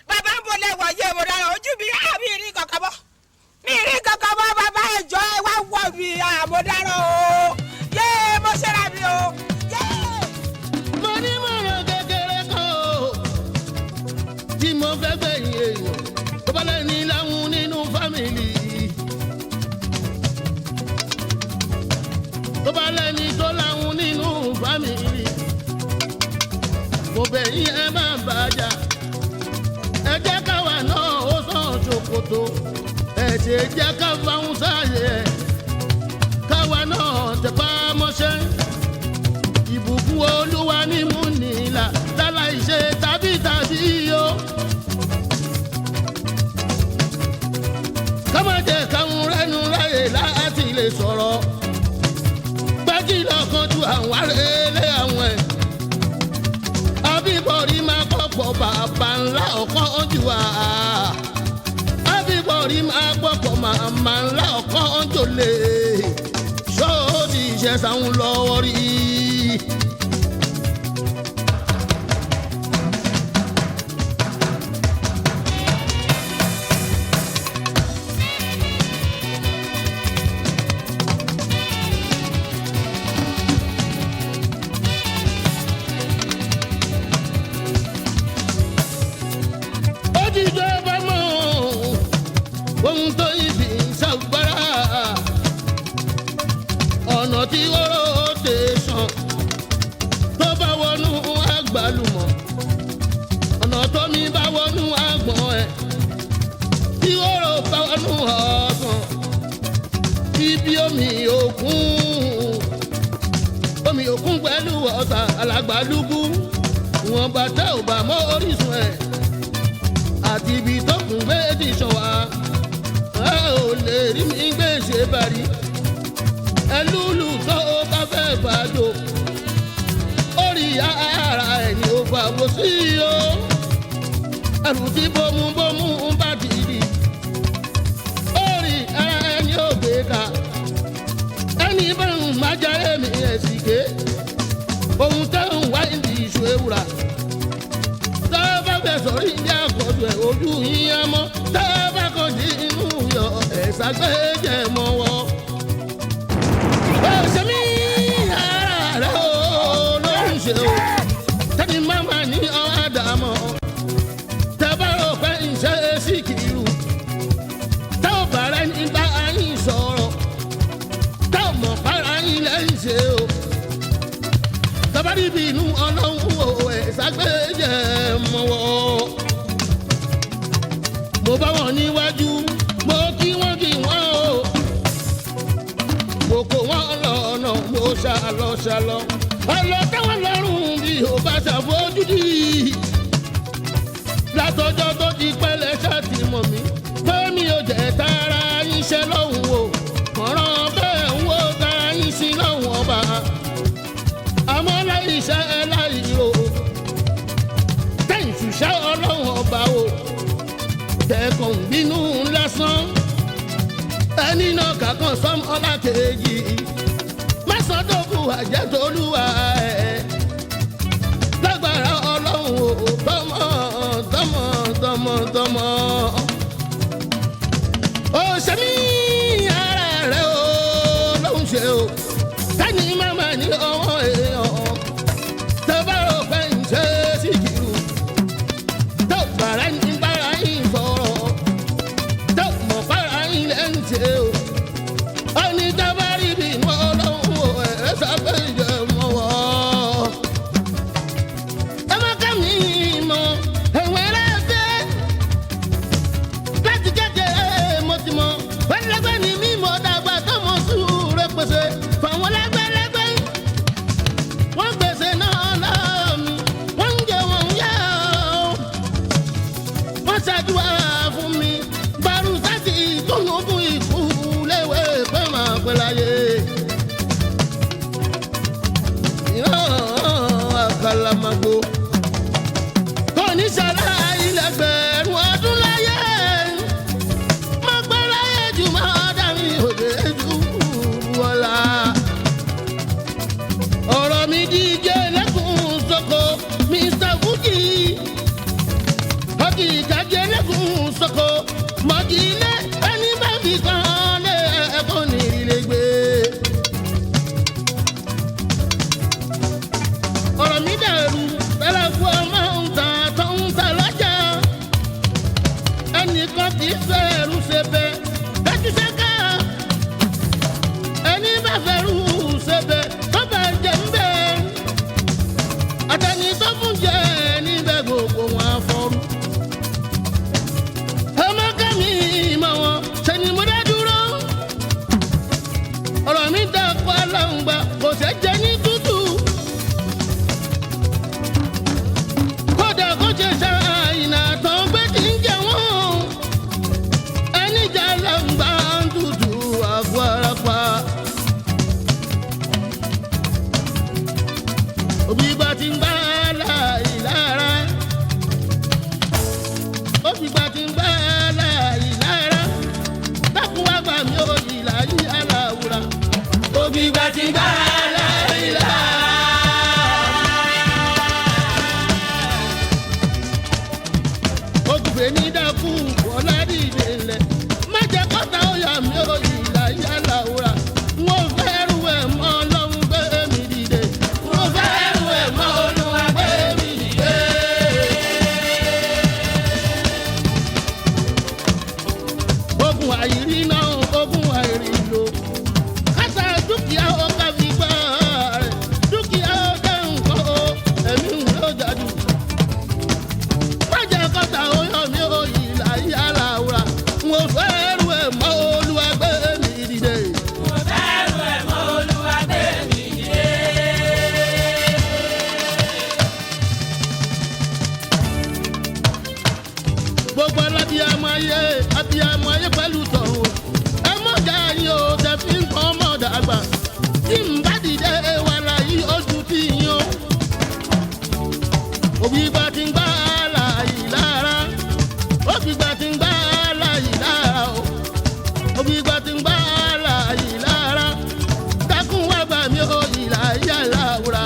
bàbá ń bolẹ̀ wọ̀ yé mo dára ojú mi mi rí kankan mọ́ bàbá ẹ̀jọ̀ ẹ wá wọ̀ mi mo dára o yé mo ṣẹ́ra mi o. mo ní mọ̀ràn kékeré kan fẹ́ gbẹ̀yìn èèyàn tó bá lẹ́ni láwọn nínú fámìlì. tó bá lẹ́ni tó láwọn nínú fámìlì. mo bẹ̀ yín ẹ má bàjá ẹ jẹ́ káwa náà ó sàn ṣòkòtò ẹ ṣe jẹ́ ká fáwọn sáàyè ẹ káwa náà tẹpá mọ́ṣẹ́ ìbùkún olúwa ní mú nílà láláì ṣe tàbí o. ká má jẹ́ káwọn rẹ́nu ráyè láti lè sọ̀rọ̀ gbájí lọ́kàn ju àwọn arẹ́lẹ̀ àwọn ẹ̀. Abíbọ̀rí máa kọ́pọ̀ bàbá ńlá ọ̀kan jù wá. Abíbọ̀rí máa kọ́pọ̀ màmá ńlá ọ̀kan jòlè. Ṣóòdì ìṣẹ̀ṣàwọn lọ́wọ́ rí. Ohun tó ibi ṣàgbára ọ̀nà tí oró tè sàn tó bá wọnú àgbàlùmọ̀ ọ̀nà tó mi bá wọnú àgbọ̀n ẹ̀ tí oró bá wọnú ọ̀sán ibi omi òkun pẹ̀lú ọ̀sà alàgbàlúgbú wọn bàtà ò bá mọ́ orísun ẹ̀ àti ibi tó kún méjì ṣàn wá. Ẹ ò lè rí mi gbé ṣe bari ẹlúlù tó bá fẹ́ gbàdó orí ara ẹ̀ ni ó fàwọ́ sí o ẹrù tí bómúbómú bá ti di orí ara ẹ̀ ni ó gbé ká ẹni bẹ́ẹ̀ má jáde mi ẹ̀ sì ké ohun tẹ́ ń wá ìdí ìṣó ewúra tó bá fẹ́ sọ̀rí ìdí àkọ́jọ ẹ̀ ojú yín á mọ́ tó bá kàn sí inú yọ ẹ̀sà gbẹ́jẹ̀ mọ́wọ́. Ọ̀sẹ̀ mi ara rẹ̀ o ló ń ṣe o. Tẹ́ni máma ní ọ̀dàmọ̀. Tẹ́ bá rò pé ń ṣe Sikiru. Tẹ́ ò bá rẹ̀ ní bá yín sọ̀rọ̀. Tẹ́ ò mọ̀ para yín lẹ́yìn ṣe o. Tẹ́ bá rí bí inú ọlọ́run o ẹ̀sà gbẹ́jẹ̀ mọ́wọ́. Mo bá wọn níwájú. Mo kí wọ́n o mo kó wọn lọ́nà mo ṣàlọ́ ọlọ́ táwọn lọ́rùn bí o bá ṣàfojúdi látọjọ́ tó ti pẹ́lẹ́ ṣáàtì mọ̀ mí pé mi ò jẹ́ tara yín ṣe lọ́hùn o kọ̀ọ̀ràn bẹ́ẹ̀ ń wo tara yín sí lọ́hùn ọba àmọ́ láì ṣe ẹ láì ro tẹ̀yìn ṣùṣẹ́ ọlọ́hùn ọba o tẹ̀kàn bínú lásán ẹni náà kàkàn sọm ọlá kejì mẹ́sàn-án tó kù àjẹtolúwa ẹ̀ lágbára ọlọ́run ò tọmọ. ó ṣe mí ara rẹ̀ ó lóun ṣe o kẹ́ni máma ní ọwọ́ èèyàn tó bá rò pé ń ṣe Sikiru tó bàrà ní bára yín sọ̀rọ̀ tó mọ̀ bára yín lẹ́yìn ṣe o. Ọ̀ní tábàrí bí inú ọlọ́run ò ẹ̀ sábẹ́ ìjẹ́ mọ́ wọ́. Ẹ má ká mi mọ̀ ẹ̀wọ̀n ẹlẹ́fẹ́ láti kékeré mo ti mọ̀ wẹ́lẹ́gbẹ́ ni mí mọ̀ dàgbà tó mọ̀ sùúrù pèsè fáwọn lẹ́gbẹ́lẹ́gbẹ́. Wọ́n gbèsè náà lọ́ọ̀ mi wọ́n ń jẹ wọ́n ń yá o. Wọ́n ṣàdúrà fún mi bàrù sátì tó ń fún ikú léwé pé máa pẹ́ láyé. Ìran àkàlàmàgbò kò ní ṣàlá ilẹ̀gbẹ̀rún ọdún láyé. Mo gbọ́ láyé jù máa dàrí òde jù wọ́lá. Ọ̀rọ̀ mi díje lẹ́kùn sọ́kò Mr. Fuji. Ọkì ìkàjẹ́ lẹ́kùn sọ́kò. kì í fẹ́rù ṣe bẹ́ dájú ṣẹ́ká ẹni bá fẹ́rù ṣe bẹ́ tó bá jẹ́ ń bẹ́ àtẹni tó fún jẹ́ níbẹ̀ gbogbo wọn afọ́rú. ọmọ kẹ́mi ìmọ̀ wọn ṣe ni mo dá dúró ọ̀rọ̀ mi dàpọ̀ aláǹgbá kò ṣe jẹ́ ní tútù kódà kó ṣe ṣàìnà tán gbé kí n jẹ wọ́n ẹni jà aláǹgbá ń tutù àgọ́ ara pa. òbí bá ti ń bá láàyè lára òbí bá ti ń bá láàyè lára dákun wá gbà mí ò yìí láyé aláwùrà. òbí bá ti ń bá láàyè lára. ojúbẹ ní dákú wọlá dìde lẹ má jẹ kọta ọyà mi ò yìí láyé aláwùrà. wọn fẹ́ rú ẹ̀ mọ́ ọlọ́run gbé mi dìde. wọn fẹ́ rú ẹ̀ mọ́ olúwa gbé mi dìde. ogun àìrí náà ogun àìrí lò kásá dúkìá ó ká fi gbá rẹ̀ dúkìá ó dẹ́ nǹkan ó ẹ̀mí ń lọ jáde. má jẹ́ kọ́ta oyún mi ò yí láyé aláwùrà. mo fẹ́ rú ẹ̀ mọ́ olúwa gbé mi dìde. mo fẹ́ rú ẹ̀ mọ́ olúwa gbé mi dìde. gbogbo alábíàmọ ayé pẹ̀lú tọ̀hún ẹ mọ̀jà yín o tẹ̀ fi ń kọ́ ọmọ dàgbà tí n bá dìde wà láyé oṣù tí yín o. òbí bá ti ń gbá láàyè lára òbí bá ti ń gbá láàyè lára o òbí bá ti ń gbá láàyè lára dákun wá gbà mí o ìlà yà láwùrà.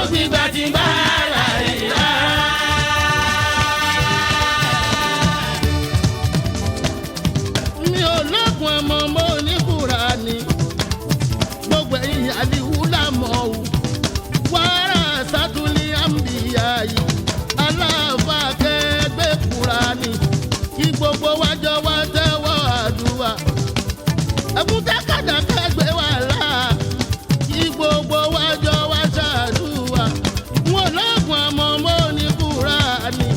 òbí bá ti ń gbá láàyè lára. mi ò lọ́kùn ọmọ mo ní Kùránì gbogbo ẹ̀yìn àdìwú lámọ̀ ọ́ wàrà sátúlì àmbìyá yìí aláàfà kẹgbẹ́ Kùránì kí gbogbo wájọ wá tẹ́wọ́ àdúrà ẹkún tákàdá kẹgbẹ́ wà láà kí gbogbo wájọ wá ṣàdúrà. wọn lọ́kùn ọmọ mo ní Kùránì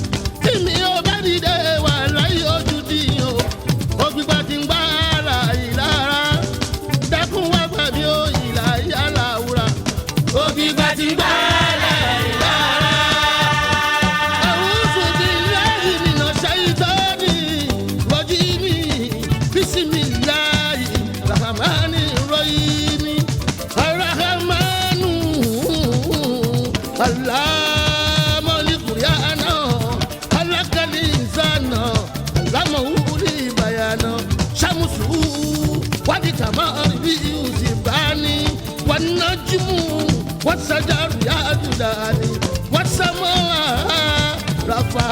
tí mi ò bá dìde wà láyé ojú dìyàn o. ògbìgbà tí ń gbá láàyè lára dákun wá gbà mí ó ìlà yàrá wúrà. ògbìgbà tí ń gbá láàyè lára. àwùjọ ti láyé nínú ṣáìtọ́ọ̀nì rọ́jí mi bísímìláyì rahamani rọ́yìnì arahamanu alámọ̀lìkùrìánà alákàlìsánà alámọ̀wúlì bayana ṣàmùsù wádìkàmá bí ìhùsìbáni wànájúmù wàsájàrú yàdùdàní wàsámọ́ ràfà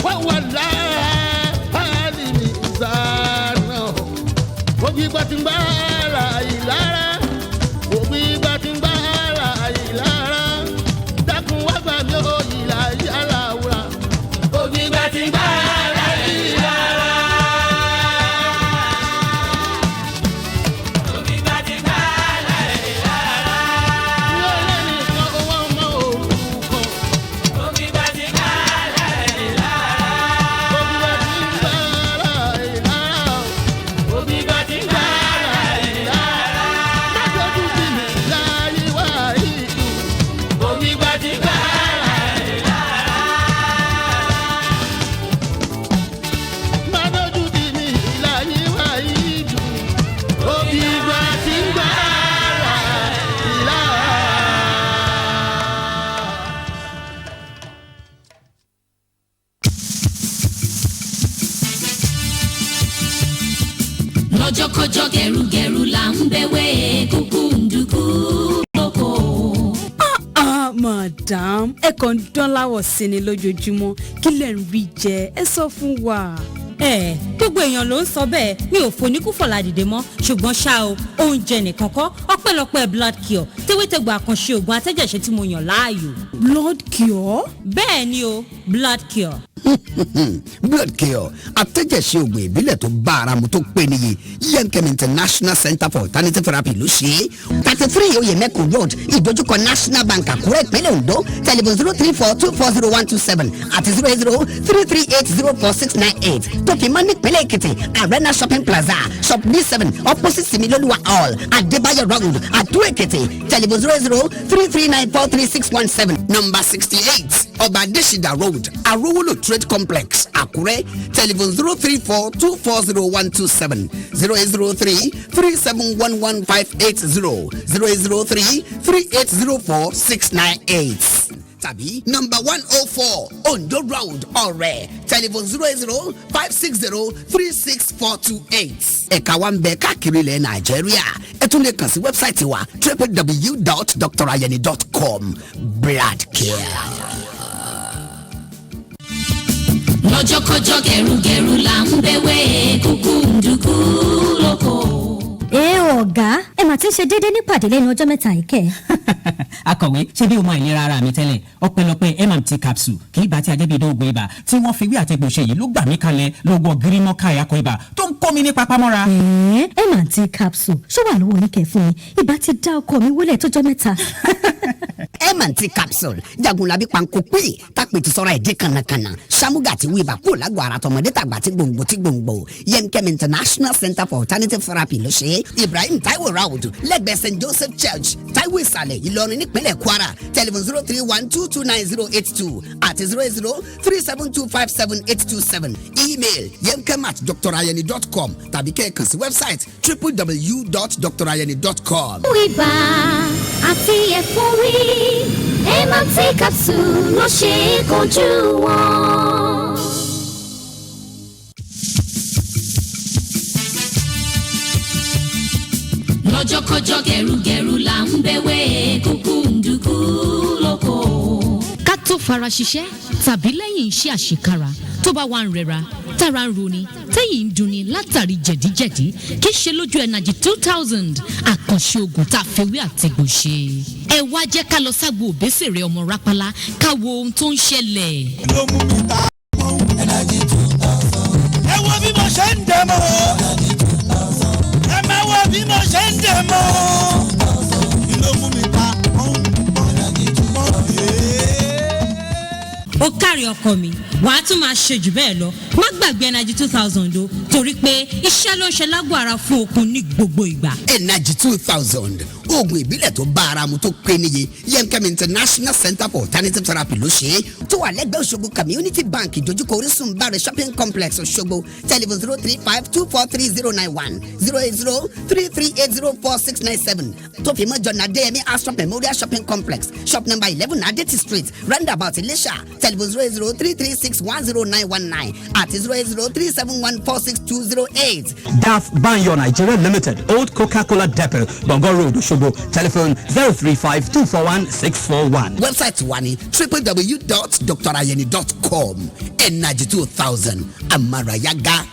wàwàlá àlìmí ìsànà. òbí gbàtìgbà láàyè lára òbí gbàtìgbà láàyè lára dákun wá gbà mí ó ìlà yàrá wúrà. òbí gbàtìgbà láàyè lára. òbí gbàtìgbà láàyè lára. wọ́n lé nìkan owó ọmọ òrukàn. òbí gbàtìgbà láàyè lára. òbí gbàtìgbà láàyè lára. òbí gbàtìgbà láàyè lára. má dojú sí mi láyé wá ìlú. òbí gbàtìgbà láàyè lára. má dojú sí mi láyé wá ìlú. òbí gbàtìgbà láàyè lára. lọ́jọ́kọ́jọ́ gẹ̀rúgẹ̀rú là ń bẹ̀wé kúkú ndùkú lóko. madam ẹ kàn ń dán láwọ̀ sí ni lójoojúmọ́ kí lẹ̀ ń rí jẹ ẹ sọ fún wa. ẹ gbogbo èèyàn ló ń sọ bẹ́ẹ̀ mi ò foníkúfọ̀lá dìde mọ́ ṣùgbọ́n ṣá o oúnjẹ nìkan kọ́ ọpẹ́lọpẹ́ blood cure tewétegbà àkànṣe ògùn atẹ́jẹ̀ṣe tí mo yàn láàyò. blood cure. bẹ́ẹ̀ ni o blood cure. blood cure atẹ́jẹ̀ṣe ògùn ìbílẹ̀ tó bá ara mu tó pé níye Yemkem International Center for Alternative Therapy ló ṣe é 33 Oyemeko Road ìdojúkọ National Bank Àkúrẹ́ ìpínlẹ̀ Ondo telephone 034240127 àti 08033804698 tó fi mọ́ nípínlẹ̀ Èkìtì Arena Shopping Plaza shop B7 opposite Similoluwa Hall Adébáyọ̀ Road Àdó Èkìtì telephone 08033943617 number 68 Ọba Adésìdá Road Arówólò Trade Complex Àkúrẹ́ telephone 034240127 0803-3711580 0803-3804698 tàbí number 104 Ondo Road Ọ̀rẹ́ telephone 08056036428 ẹ̀ka wa ń bẹ káàkiri ilẹ̀ Nàìjíríà ẹ tún lè kàn sí wẹ́bsáìtì wa www.drayeni.com blood care. lọ́jọ́kọ́jọ́ gẹ̀rùgẹ̀rù là ń bẹ̀wẹ̀ kúkú ndùkú lóko. ọ̀gá ẹ mà ti ń ṣe déédéé nípàdé lẹ́nu ọjọ́ mẹ́ta yìí kẹ́. akọ̀wé ṣé bí o mọ ìlera ara mi tẹ́lẹ̀ ọpẹ́lọpẹ́ MMT capsule kì í bá ti ajẹ́bí ìdóògùn ibà tí wọ́n fi wí àtẹ̀gbọ̀ṣe yìí ló gbà mí kalẹ̀ lọ́wọ́ girimọ́ká ayakọ̀ ibà tó ń kọ́ mi ní papámọ́ra. MMT capsule ṣó wà lówó oníkẹ́ fún mi ibà ti dá ọkọ mi wọlé tọ́jọ́ mẹ́ta. MMT capsule jagunlabi panko pé tápẹ̀tì sọ́ra ẹ̀dín kànnàkànnà samuga ti wíwá kó lágọ̀ọ́ ara tọmọdé tàgbà tí gbòǹgbò Yemkem International Center for Alternative Therapy ló ṣe é Ibrahim Taiwo Road lẹ́gbẹ̀ẹ́ St Joseph Church Taiwo Ìsàlẹ̀ Ìlọrin nípínlẹ̀ Kwara telephone 031229082 àti 08037257827 email yemkem@drayeni.com tàbí kẹ́ẹ̀kan sí website www.drayeni.com. ibà àti ẹ̀fọ́rí MMT capsule ló ṣe é kojú wọn. lọ́jọ́kọ́jọ́ gẹ̀rùgẹ̀rù là ń bẹ̀wẹ̀ kúkú ndùkú lóko. ká tó fara ṣiṣẹ́ tàbí lẹ́yìn iṣẹ́ àṣekára tó bá wà ń rẹra tára ń roni tẹ́yìn ń dunni látàrí jẹ̀díjẹ̀dí kì í ṣe lójú Energy 2000 àkànṣe oògùn tá a fewé àtẹ̀gbò ṣe. ẹ wá jẹ́ ká lọ ságbo òbésèrè ọmọ rápálá ká wo ohun tó ń ṣẹlẹ̀. ló mú mi ta Energy 2000. ẹ wo bí mo ṣe ń dẹ̀ mọ́ ẹ máa wo bí mo ṣe ń dẹ̀ mọ́ ló mú mi ta ó kárí ọkọ mi wàá tún máa ṣe jù bẹ́ẹ̀ lọ má gbàgbé Energy 2000 o torí pé iṣẹ́ ló ń ṣe lágbo ara fún okun ní gbogbo ìgbà. Energy 2000 oògùn ìbílẹ̀ tó bá ara mu tó pé níye Yemkem International Center for Alternative Therapy ló ṣe é tó wà lẹ́gbẹ̀ẹ́ Òṣogbo Community Bank ìdojúkọ Orísun Barre Shopping Complex Òṣogbo telephone 035243091 08033804697 tó fi mọ́ John Adéyẹmí Astro Memorial Shopping Complex shop number 11 Adeti Street roundabout Ilésà telephone 08033610919 àti 08037146208. DAF Banyo Nigeria Limited, Old Coca-Cola Depot, Bongo Road, Oshobo. Telephone 035-241-641. Website wani www.drayeni.com. Energy 2000. Amara ya ga.